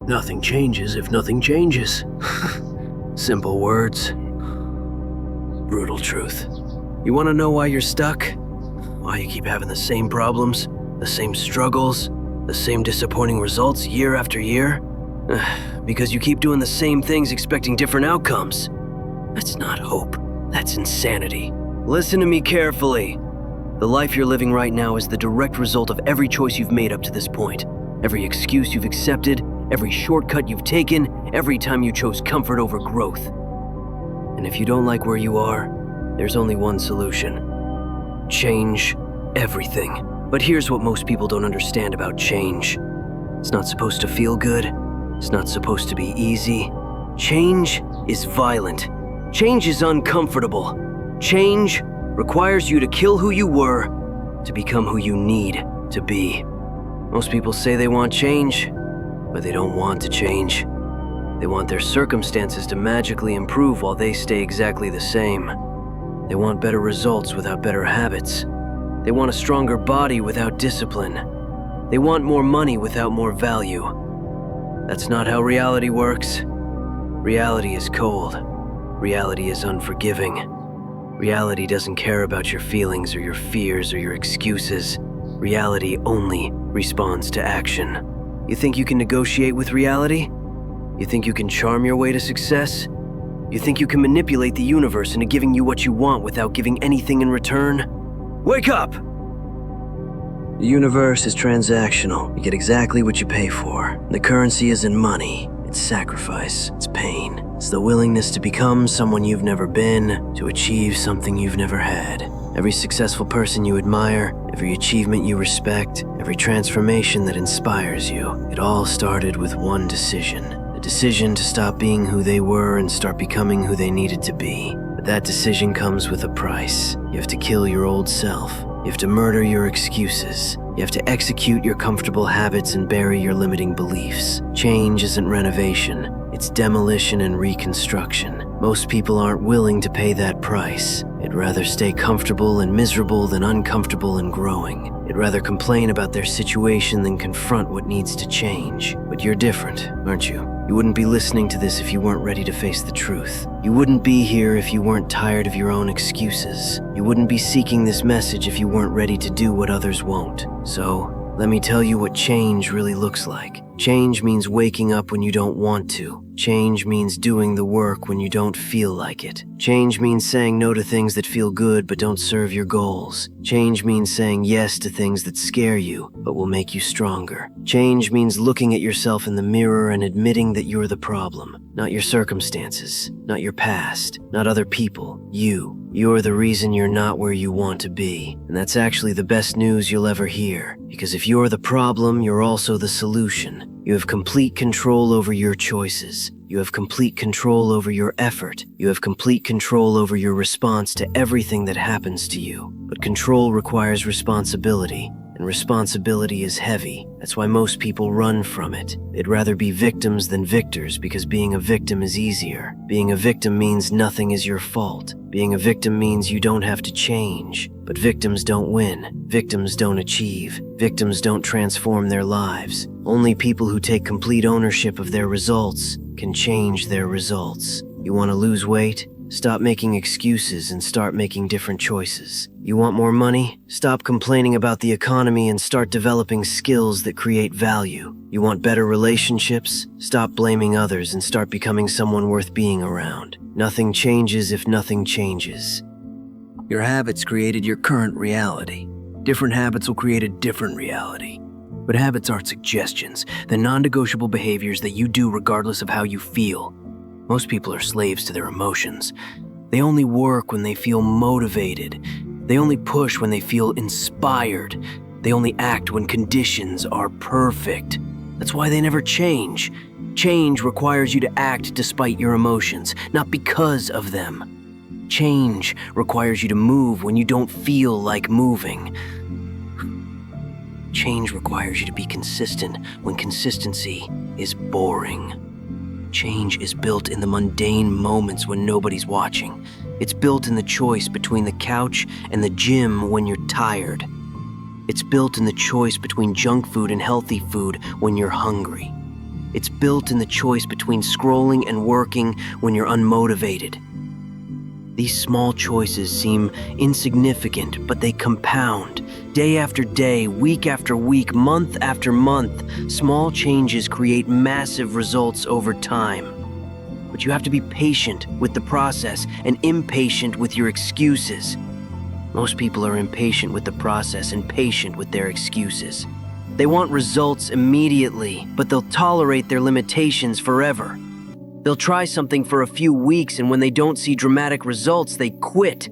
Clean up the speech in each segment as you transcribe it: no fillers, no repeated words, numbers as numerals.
Nothing changes if nothing changes. Simple words. Brutal truth. You want to know why you're stuck? Why you keep having the same problems, the same struggles, the same disappointing results year after year? Because you keep doing the same things expecting different outcomes. That's not hope. That's insanity. Listen to me carefully. The life you're living right now is the direct result of every choice you've made up to this point. Every excuse you've accepted, every shortcut you've taken, every time you chose comfort over growth. And if you don't like where you are, there's only one solution. Change everything. But here's what most people don't understand about change. It's not supposed to feel good. It's not supposed to be easy. Change is violent. Change is uncomfortable. Change requires you to kill who you were to become who you need to be. Most people say they want change, but they don't want to change. They want their circumstances to magically improve while they stay exactly the same. They want better results without better habits. They want a stronger body without discipline. They want more money without more value. That's not how reality works. Reality is cold. Reality is unforgiving. Reality doesn't care about your feelings or your fears or your excuses. Reality only responds to action. You think you can negotiate with reality? You think you can charm your way to success? You think you can manipulate the universe into giving you what you want without giving anything in return? Wake up! The universe is transactional. You get exactly what you pay for. The currency isn't money. It's sacrifice. It's pain. It's the willingness to become someone you've never been, to achieve something you've never had. Every successful person you admire, every achievement you respect, every transformation that inspires you, it all started with one decision. A decision to stop being who they were and start becoming who they needed to be. But that decision comes with a price. You have to kill your old self. You have to murder your excuses. You have to execute your comfortable habits and bury your limiting beliefs. Change isn't renovation. It's demolition and reconstruction. Most people aren't willing to pay that price. They'd rather stay comfortable and miserable than uncomfortable and growing. They'd rather complain about their situation than confront what needs to change. But you're different, aren't you? You wouldn't be listening to this if you weren't ready to face the truth. You wouldn't be here if you weren't tired of your own excuses. You wouldn't be seeking this message if you weren't ready to do what others won't. So, let me tell you what change really looks like. Change means waking up when you don't want to. Change means doing the work when you don't feel like it. Change means saying no to things that feel good but don't serve your goals. Change means saying yes to things that scare you but will make you stronger. Change means looking at yourself in the mirror and admitting that you're the problem. Not your circumstances, not your past, not other people, you. You're the reason you're not where you want to be. And that's actually the best news you'll ever hear. Because if you're the problem, you're also the solution. You have complete control over your choices. You have complete control over your effort. You have complete control over your response to everything that happens to you. But control requires responsibility. And responsibility is heavy. That's why most people run from it. They'd rather be victims than victors because being a victim is easier. Being a victim means nothing is your fault. Being a victim means you don't have to change. But victims don't win. Victims don't achieve. Victims don't transform their lives. Only people who take complete ownership of their results can change their results. You want to lose weight? Stop making excuses and start making different choices. You want more money? Stop complaining about the economy and start developing skills that create value. You want better relationships? Stop blaming others and start becoming someone worth being around. Nothing changes if nothing changes. Your habits created your current reality. Different habits will create a different reality. But habits aren't suggestions. They're non-negotiable behaviors that you do regardless of how you feel. Most people are slaves to their emotions. They only work when they feel motivated. They only push when they feel inspired. They only act when conditions are perfect. That's why they never change. Change requires you to act despite your emotions, not because of them. Change requires you to move when you don't feel like moving. Change requires you to be consistent when consistency is boring. Change is built in the mundane moments when nobody's watching. It's built in the choice between the couch and the gym when you're tired. It's built in the choice between junk food and healthy food when you're hungry. It's built in the choice between scrolling and working when you're unmotivated. These small choices seem insignificant, but they compound. Day after day, week after week, month after month, small changes create massive results over time. But you have to be patient with the process and impatient with your excuses. Most people are impatient with the process and patient with their excuses. They want results immediately, but they'll tolerate their limitations forever. They'll try something for a few weeks, and when they don't see dramatic results, they quit.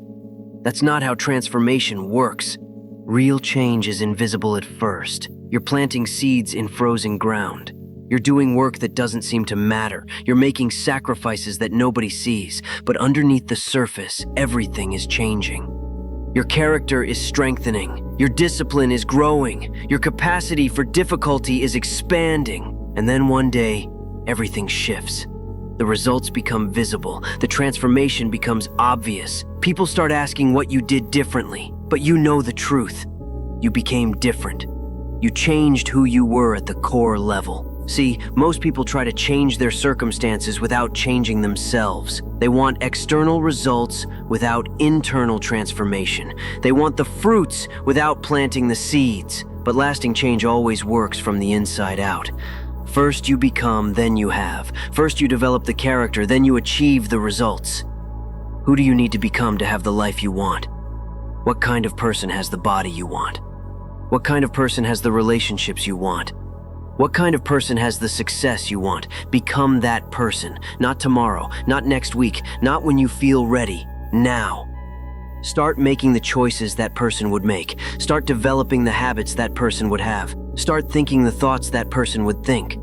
That's not how transformation works. Real change is invisible at first. You're planting seeds in frozen ground. You're doing work that doesn't seem to matter. You're making sacrifices that nobody sees. But underneath the surface, everything is changing. Your character is strengthening. Your discipline is growing. Your capacity for difficulty is expanding. And then one day, everything shifts. The results become visible. The transformation becomes obvious. People start asking what you did differently, but you know the truth. You became different. You changed who you were at the core level. See, most people try to change their circumstances without changing themselves. They want external results without internal transformation. They want the fruits without planting the seeds. But lasting change always works from the inside out. First you become, then you have. First you develop the character, then you achieve the results. Who do you need to become to have the life you want? What kind of person has the body you want? What kind of person has the relationships you want? What kind of person has the success you want? Become that person. Not tomorrow, not next week, not when you feel ready. Now. Start making the choices that person would make. Start developing the habits that person would have. Start thinking the thoughts that person would think.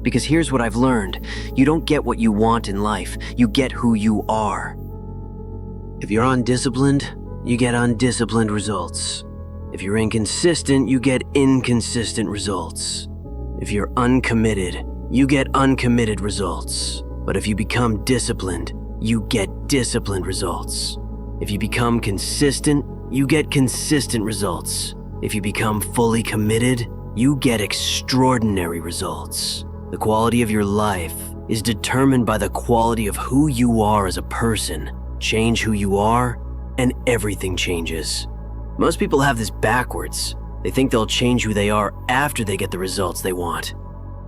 Because here's what I've learned. You don't get what you want in life. You get who you are. If you're undisciplined, you get undisciplined results. If you're inconsistent, you get inconsistent results. If you're uncommitted, you get uncommitted results. But if you become disciplined, you get disciplined results. If you become consistent, you get consistent results. If you become fully committed, you get extraordinary results. The quality of your life is determined by the quality of who you are as a person. Change who you are, and everything changes. Most people have this backwards. They think they'll change who they are after they get the results they want.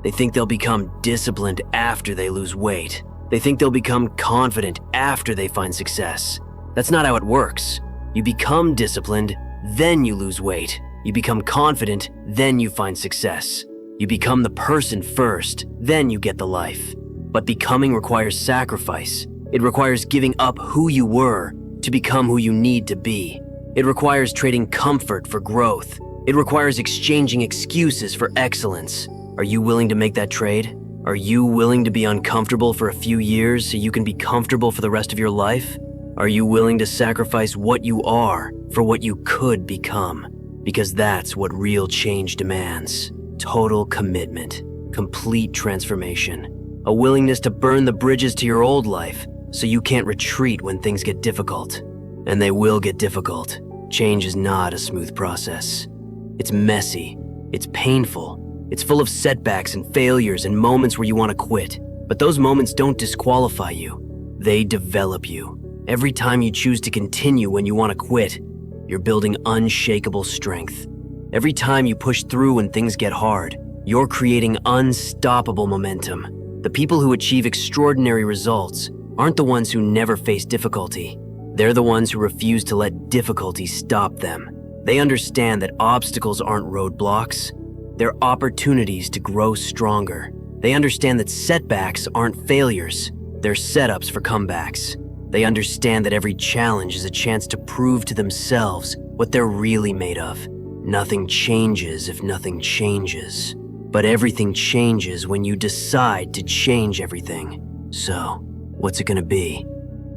They think they'll become disciplined after they lose weight. They think they'll become confident after they find success. That's not how it works. You become disciplined, then you lose weight. You become confident, then you find success. You become the person first, then you get the life. But becoming requires sacrifice. It requires giving up who you were to become who you need to be. It requires trading comfort for growth. It requires exchanging excuses for excellence. Are you willing to make that trade? Are you willing to be uncomfortable for a few years so you can be comfortable for the rest of your life? Are you willing to sacrifice what you are for what you could become? Because that's what real change demands. Total commitment, complete transformation, a willingness to burn the bridges to your old life so you can't retreat when things get difficult. And they will get difficult. Change is not a smooth process. It's messy, it's painful, it's full of setbacks and failures and moments where you want to quit. But those moments don't disqualify you, they develop you. Every time you choose to continue when you want to quit, you're building unshakable strength. Every time you push through when things get hard, you're creating unstoppable momentum. The people who achieve extraordinary results aren't the ones who never face difficulty. They're the ones who refuse to let difficulty stop them. They understand that obstacles aren't roadblocks. They're opportunities to grow stronger. They understand that setbacks aren't failures. They're setups for comebacks. They understand that every challenge is a chance to prove to themselves what they're really made of. Nothing changes if nothing changes. But everything changes when you decide to change everything. So, what's it gonna be?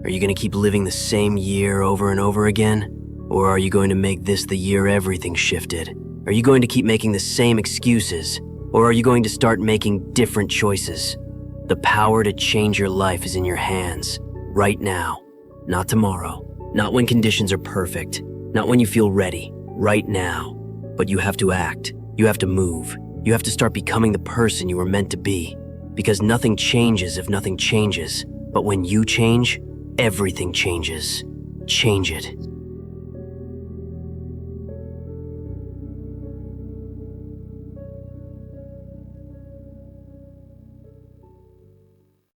Are you gonna keep living the same year over and over again? Or are you going to make this the year everything shifted? Are you going to keep making the same excuses? Or are you going to start making different choices? The power to change your life is in your hands, right now, not tomorrow, not when conditions are perfect, not when you feel ready, right now. But you have to act, you have to move, you have to start becoming the person you were meant to be. Because nothing changes if nothing changes. But when you change, everything changes. Change it.